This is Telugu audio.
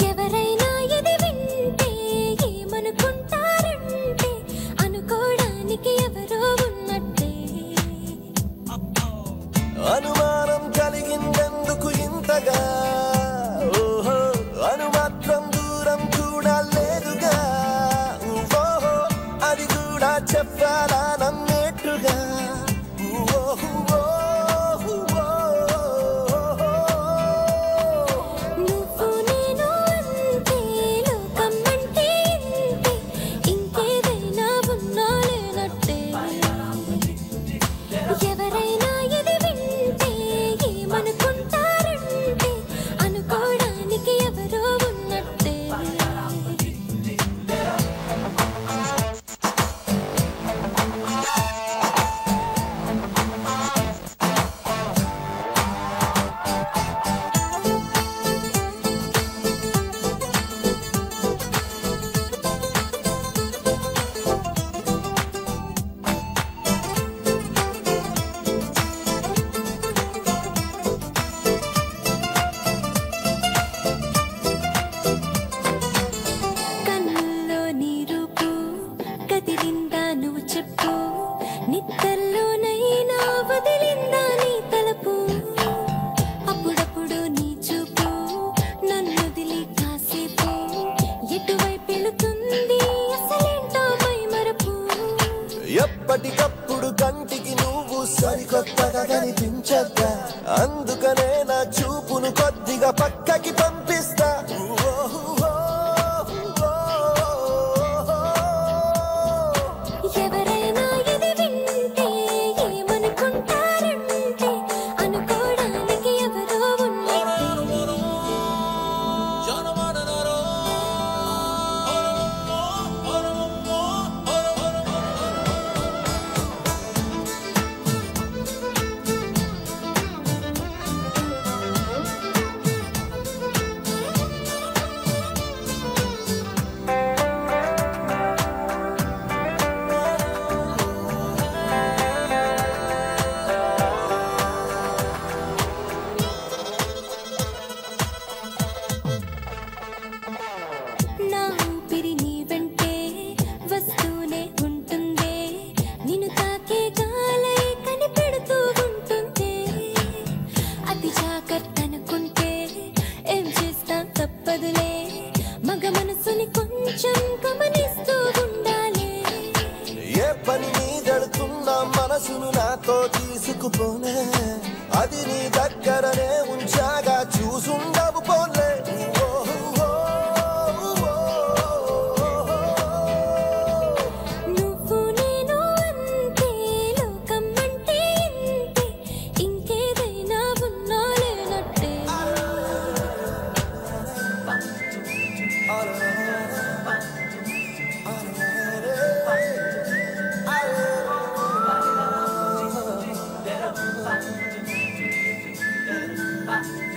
ఎవరైనా ఇది వింటే ఏమనుకుంటారంటే అనుకోవడానికి ఎవరో ఉన్నట్టే అనుమానం కలిగిందెందుకు ఇంతగా ఓహో అనుమాత్రం దూరం కూడా లేదుగా ఓహో అది కూడా చెప్పాలా నమ్మేట్టుగా నిద్దర్లోనైనా వదిలిందా నీ తలపు అప్పుడప్పుడు నీ చూపు నన్ను వదిలి కాసేపు ఎటువైపు వెళుతుంది అసలేంటో మైమరపు ఎప్పటికప్పుడు కంటికి నువ్వు సరికొత్తగా కనిపించద్దా అందుకనే నా చూపును కొద్దిగా పక్కకి పంపిస్తా పని నీదడుతున్నా మనసును నాతో తీసుకుపోనే అది నీ దగ్గరనే ఉంచాగా చూసుండవు పోలే నువ్వు నేను అంతే లోకం అంటే ఇంతే ఇంకేదైనా ఉన్నా లేనట్టే Bye.